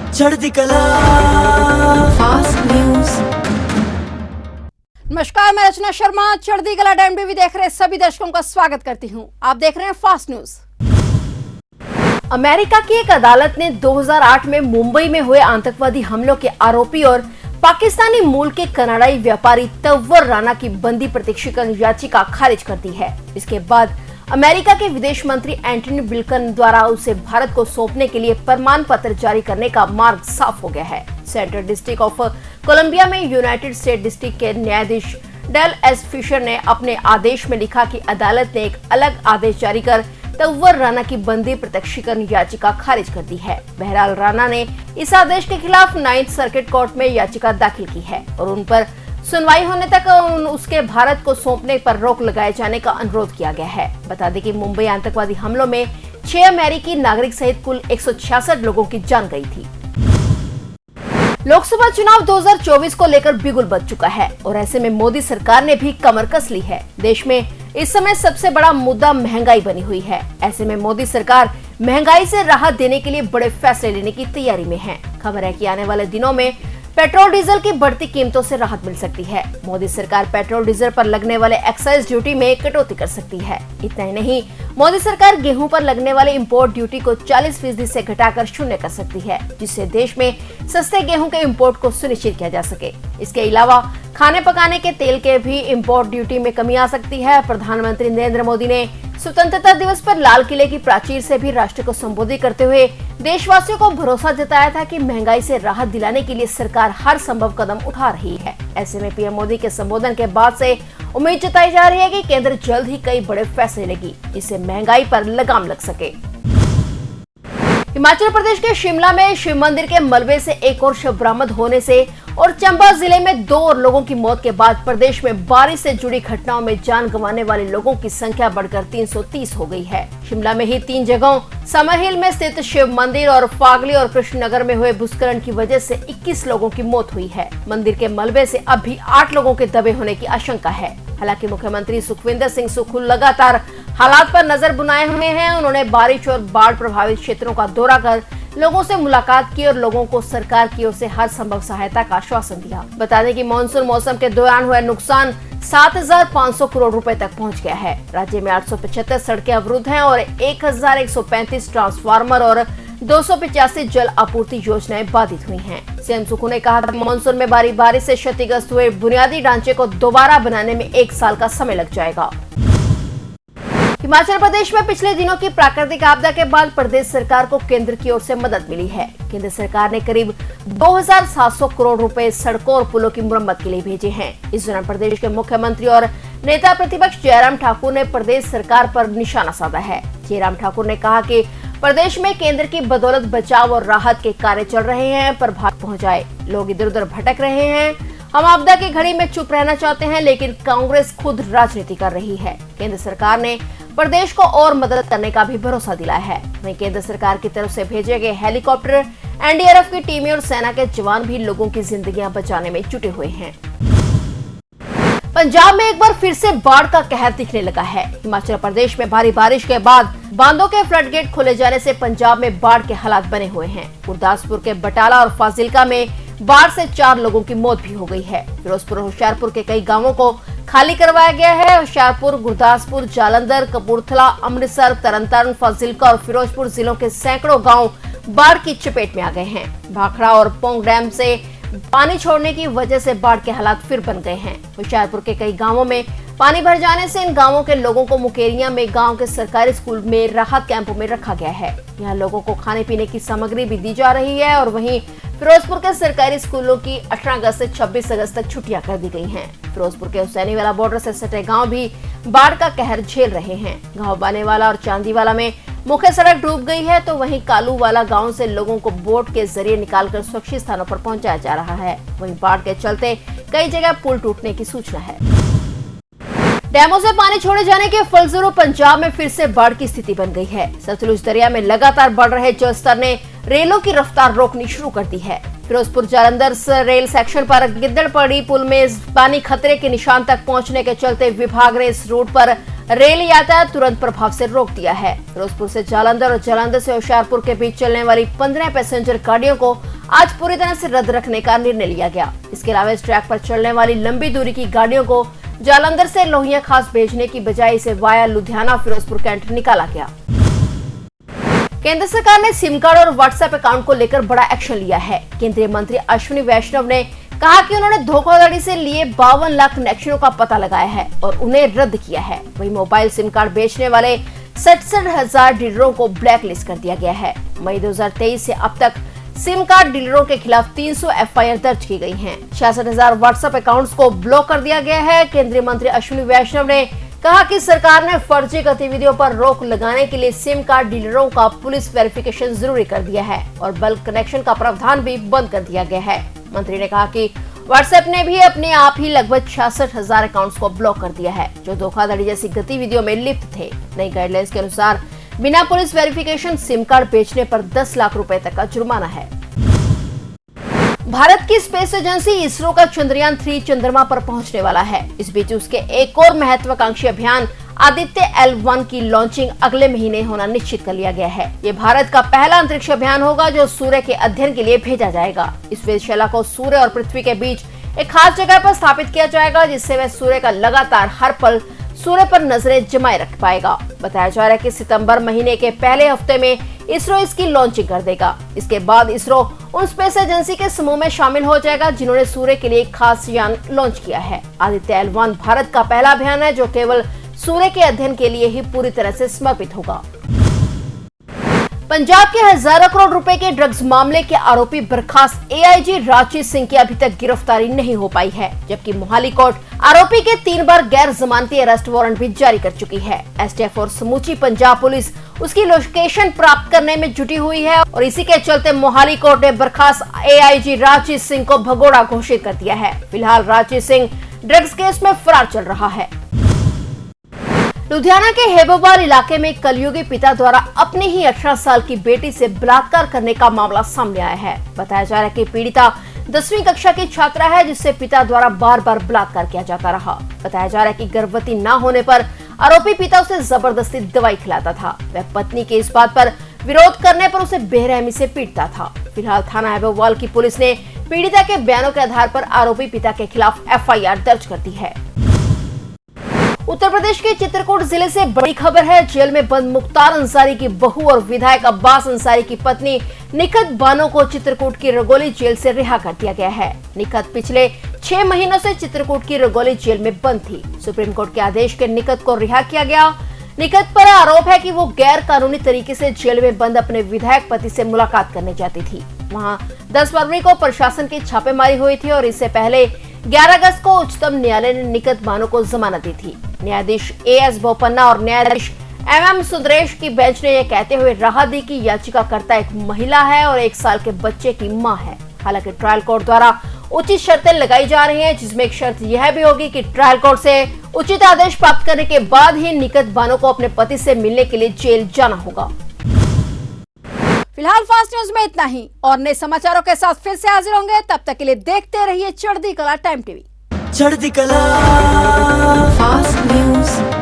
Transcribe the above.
चढ़ती कला fast news. नमस्कार, मैं रचना शर्मा चढ़ती कला टाइम टीवी देख रहे सभी दर्शकों का स्वागत करती हूं। आप देख रहे हैं फास्ट न्यूज। अमेरिका की एक अदालत ने 2008 में मुंबई में हुए आतंकवादी हमलों के आरोपी और पाकिस्तानी मूल के कनाडाई व्यापारी तव्वर राणा की बंदी प्रत्यक्षीकरण याचिका खारिज कर दी है। इसके बाद अमेरिका के विदेश मंत्री एंटनी ब्लिंकन द्वारा उसे भारत को सौंपने के लिए प्रमाण पत्र जारी करने का मार्ग साफ हो गया है। सेंट्रल डिस्ट्रिक्ट ऑफ कोलंबिया में यूनाइटेड स्टेट डिस्ट्रिक्ट के न्यायाधीश डेल एस फिशर ने अपने आदेश में लिखा कि अदालत ने एक अलग आदेश जारी कर तव्वर राणा की बंदी प्रत्यक्षीकरण याचिका खारिज कर दी है। बहरहाल राणा ने इस आदेश के खिलाफ 9th सर्किट कोर्ट में याचिका दाखिल की है और उन पर सुनवाई होने तक उसके भारत को सौंपने पर रोक लगाए जाने का अनुरोध किया गया है। बता दें कि मुंबई आतंकवादी हमलों में 6 अमेरिकी नागरिक सहित कुल 166 लोगों की जान गई थी। लोकसभा चुनाव 2024 को लेकर बिगुल बज चुका है और ऐसे में मोदी सरकार ने भी कमर कस ली है। देश में इस समय सबसे बड़ा मुद्दा महंगाई बनी हुई है। ऐसे में मोदी सरकार महंगाई से राहत देने के लिए बड़े फैसले लेने की तैयारी में है। खबर है कि आने वाले दिनों में पेट्रोल डीजल की बढ़ती कीमतों से राहत मिल सकती है। मोदी सरकार पेट्रोल डीजल पर लगने वाले एक्साइज ड्यूटी में कटौती कर सकती है। इतना ही नहीं, मोदी सरकार गेहूं पर लगने वाले इंपोर्ट ड्यूटी को 40% से घटाकर 0 कर सकती है, जिससे देश में सस्ते गेहूं के इंपोर्ट को सुनिश्चित किया जा सके। इसके अलावा खाने पकाने के तेल के भी इंपोर्ट ड्यूटी में कमी आ सकती है। प्रधानमंत्री नरेंद्र मोदी ने स्वतंत्रता दिवस पर लाल किले की प्राचीर से भी राष्ट्र को संबोधित करते हुए देशवासियों को भरोसा जताया था कि महंगाई से राहत दिलाने के लिए सरकार हर संभव कदम उठा रही है। ऐसे में पीएम मोदी के संबोधन के बाद से उम्मीद जताई जा रही है कि केंद्र जल्द ही कई बड़े फैसले लेगी, जिससे महंगाई पर लगाम लग सके। हिमाचल प्रदेश के शिमला में शिव मंदिर के मलबे से एक और शव बरामद होने से और चंबा जिले में 2 और लोगों की मौत के बाद प्रदेश में बारिश से जुड़ी घटनाओं में जान गंवाने वाले लोगों की संख्या बढ़कर 330 हो गई है। शिमला में ही 3 जगहों समरहिल में स्थित शिव मंदिर और फागली और कृष्णनगर में हुए भूस्खलन की वजह से 21 लोगों की मौत हुई है। मंदिर के मलबे से अब भी 8 लोगों के दबे होने की आशंका है। हालांकि मुख्यमंत्री सुखविंदर सिंह सुक्खू लगातार हालात पर नजर बनाए हुए हैं। उन्होंने बारिश और बाढ़ प्रभावित क्षेत्रों का दौरा कर लोगों से मुलाकात की और लोगों को सरकार की ओर से हर संभव सहायता का आश्वासन दिया। बता दें कि मानसून मौसम के दौरान हुआ नुकसान 7,500 करोड़ रुपए तक पहुंच गया है। राज्य में 875 सड़कें अवरुद्ध हैं और 1,135 ट्रांसफार्मर और 285 जल आपूर्ति योजनाएं बाधित हुई हैं। सीएम सुक्खू ने कहा कि मानसून में भारी बारिश से क्षतिग्रस्त हुए बुनियादी ढांचे को दोबारा बनाने में 1 साल का समय लग जाएगा। हिमाचल प्रदेश में पिछले दिनों की प्राकृतिक आपदा के बाद प्रदेश सरकार को केंद्र की ओर से मदद मिली है। केंद्र सरकार ने करीब 2,700 करोड़ रुपए सड़कों और पुलों की मुरम्मत के लिए भेजे हैं। इस दौरान प्रदेश के मुख्यमंत्री और नेता प्रतिपक्ष जयराम ठाकुर ने प्रदेश सरकार पर निशाना साधा है। जयराम ठाकुर ने कहा कि प्रदेश में केंद्र की बदौलत बचाव और राहत के कार्य चल रहे हैं, पर भाग पहुंचाए लोग इधर उधर भटक रहे हैं। हम आपदा की घड़ी में चुप रहना चाहते हैं, लेकिन कांग्रेस खुद राजनीति कर रही है। केंद्र सरकार ने प्रदेश को और मदद करने का भी भरोसा दिलाया है। वहीं केंद्र सरकार की तरफ से भेजे गए हेलीकॉप्टर, एनडीआरएफ की टीमें और सेना के जवान भी लोगों की जिंदगियां बचाने में जुटे हुए हैं। पंजाब में एक बार फिर से बाढ़ का कहर दिखने लगा है। हिमाचल प्रदेश में भारी बारिश के बाद बांधों के फ्लड गेट खोले जाने से पंजाब में बाढ़ के हालात बने हुए हैं। गुरदासपुर के बटाला और फाजिल्का में बाढ़ से 4 लोगों की मौत भी हो गई है। फिरोजपुर और होशियारपुर के कई गांवों को खाली करवाया गया है। होशियारपुर, गुरदासपुर, जालंधर, कपूरथला, अमृतसर, तरनतारन, फाजिल्का और फिरोजपुर जिलों के सैकड़ों गांव बाढ़ की चपेट में आ गए हैं। भाखड़ा और पोंग डैम से पानी छोड़ने की वजह से बाढ़ के हालात फिर बन गए हैं। होशियारपुर के कई गांवों में पानी भर जाने से इन गांवों के लोगों को मुकेरिया में गांव के सरकारी स्कूल में राहत कैंपों में रखा गया है। यहाँ लोगों को खाने पीने की सामग्री भी दी जा रही है और वहीं फिरोजपुर के सरकारी स्कूलों की 18 अगस्त से 26 अगस्त तक छुट्टियां कर दी गई हैं। फिरोजपुर के हुसैनीवाला बॉर्डर से सटे गांव भी बाढ़ का कहर झेल रहे हैं। गांव बानेवाला और चांदीवाला में मुख्य सड़क डूब गई है, तो वहीं कालूवाला गांव से लोगों को बोट के जरिए निकालकर सुरक्षित स्थानों पर पहुंचाया जा रहा है। वहीं बाढ़ के चलते कई जगह पुल टूटने की सूचना है। डैमों से पानी छोड़े जाने के फलस्वरूप पंजाब में फिर से बाढ़ की स्थिति बन गई है। सतलुज दरिया में लगातार बढ़ रहे जलस्तर ने रेलों की रफ्तार रोकनी शुरू कर दी है। फिरोजपुर जालंधर रेल सेक्शन पर गिद्दड़पड़ी पुल में पानी खतरे के निशान तक पहुंचने के चलते विभाग ने इस रूट पर रेल यातायात तुरंत प्रभाव से रोक दिया है। फिरोजपुर से जालंधर और जालंधर से होशियारपुर के बीच चलने वाली 15 पैसेंजर गाड़ियों को आज पूरी तरह से रद्द रखने का निर्णय लिया गया। इसके अलावा इस ट्रैक पर चलने वाली लंबी दूरी की गाड़ियों को जालंधर से लोहिया खास भेजने की बजाय इसे वाया लुधियाना फिरोजपुर कैंट निकाला गया। केंद्र सरकार ने सिम कार्ड और व्हाट्सएप अकाउंट को लेकर बड़ा एक्शन लिया है। केंद्रीय मंत्री अश्विनी वैष्णव ने कहा कि उन्होंने धोखाधड़ी से लिए 52 लाख कनेक्शनों का पता लगाया है और उन्हें रद्द किया है। वहीं मोबाइल सिम कार्ड बेचने वाले 67,000 डीलरों को ब्लैक लिस्ट कर दिया गया है। मई 2023 से अब तक सिम कार्ड डीलरों के खिलाफ 300 एफआईआर दर्ज की गई हैं। 66,000 व्हाट्सएप अकाउंट्स को ब्लॉक कर दिया गया है। केंद्रीय मंत्री अश्विनी वैष्णव ने कहा कि सरकार ने फर्जी गतिविधियों पर रोक लगाने के लिए सिम कार्ड डीलरों का पुलिस वेरिफिकेशन जरूरी कर दिया है और बल्क कनेक्शन का प्रावधान भी बंद कर दिया गया है। मंत्री ने कहा कि व्हाट्सएप ने भी अपने आप ही लगभग 66,000 अकाउंट्स को ब्लॉक कर दिया है जो धोखाधड़ी जैसी गतिविधियों में लिप्त थे। नई गाइडलाइंस के अनुसार बिना पुलिस वेरिफिकेशन सिम कार्ड बेचने पर 10 लाख रुपए तक का जुर्माना है। भारत की स्पेस एजेंसी इसरो का चंद्रयान 3 चंद्रमा पर पहुंचने वाला है। इस बीच उसके एक और महत्वाकांक्षी अभियान आदित्य L1 की लॉन्चिंग अगले महीने होना निश्चित कर लिया गया है। ये भारत का पहला अंतरिक्ष अभियान होगा जो सूर्य के अध्ययन के लिए भेजा जाएगा। इस वेधशाला को सूर्य और पृथ्वी के बीच एक खास जगह पर स्थापित किया जाएगा जिससे वह सूर्य का लगातार हर पल सूर्य पर नजरें जमाए रख पाएगा। बताया जा रहा है कि सितंबर महीने के पहले हफ्ते में इसरो इसकी लॉन्चिंग कर देगा। इसके बाद इसरो उन स्पेस एजेंसी के समूह में शामिल हो जाएगा जिन्होंने सूर्य के लिए एक खास यान लॉन्च किया है। आदित्य L1 भारत का पहला अभियान है जो केवल सूर्य के अध्ययन के लिए ही पूरी तरह से समर्पित होगा। पंजाब के हजारों करोड़ रुपए के ड्रग्स मामले के आरोपी बर्खास्त एआईजी राजजीत सिंह की अभी तक गिरफ्तारी नहीं हो पाई है, जबकि मोहाली कोर्ट आरोपी के 3 बार गैर जमानती अरेस्ट वारंट भी जारी कर चुकी है। एसटीएफ और समूची पंजाब पुलिस उसकी लोकेशन प्राप्त करने में जुटी हुई है और इसी के चलते मोहाली कोर्ट ने बर्खास्त एआईजी राजजीत सिंह को भगोड़ा घोषित कर दिया है। फिलहाल राजजीत सिंह ड्रग्स केस में फरार चल रहा है। लुधियाना के हेबोबाल इलाके में कलयुगी पिता द्वारा अपनी ही 18 साल की बेटी से बलात्कार करने का मामला सामने आया है। बताया जा रहा है कि पीड़िता 10वीं कक्षा की छात्रा है जिससे पिता द्वारा बार बार बलात्कार किया जाता रहा। बताया जा रहा है कि गर्भवती न होने पर आरोपी पिता उसे जबरदस्ती दवाई खिलाता था। वह पत्नी के इस बात पर विरोध करने पर उसे बेरहमी से पीटता था। फिलहाल थाना हेबोबाल की पुलिस ने पीड़िता के बयानों के आधार पर आरोपी पिता के खिलाफ एफआईआर दर्ज कर दी है। उत्तर प्रदेश के चित्रकूट जिले से बड़ी खबर है। जेल में बंद मुख्तार अंसारी की बहू और विधायक अब्बास अंसारी की पत्नी निखत बानो को चित्रकूट की रगोली जेल से रिहा कर दिया गया है। निखत पिछले 6 महीनों से चित्रकूट की रगोली जेल में बंद थी। सुप्रीम कोर्ट के आदेश के निखत को रिहा किया गया। निखत पर आरोप है कि वो गैर कानूनी तरीके से जेल में बंद अपने विधायक पति से मुलाकात करने जाती थी। वहां 10 फरवरी को प्रशासन की छापेमारी हुई थी और इससे पहले 11 अगस्त को उच्चतम न्यायालय ने निखत बानो को जमानत दी थी। न्यायाधीश एएस बोपन्ना और न्यायाधीश एमएम सुंदरेश की बेंच ने यह कहते हुए राहत दी कि याचिकाकर्ता एक महिला है और 1 साल के बच्चे की मां है। हालांकि ट्रायल कोर्ट द्वारा उचित शर्तें लगाई जा रही हैं, जिसमें एक शर्त यह भी होगी कि ट्रायल कोर्ट से उचित आदेश प्राप्त करने के बाद ही निखत बानो को अपने पति से मिलने के लिए जेल जाना होगा। फिलहाल फास्ट न्यूज में इतना ही और नए समाचारों के साथ फिर से हाजिर होंगे। तब तक के लिए देखते रहिए चढ़ती कला टाइम टीवी। चढ़ती कला फास्ट न्यूज।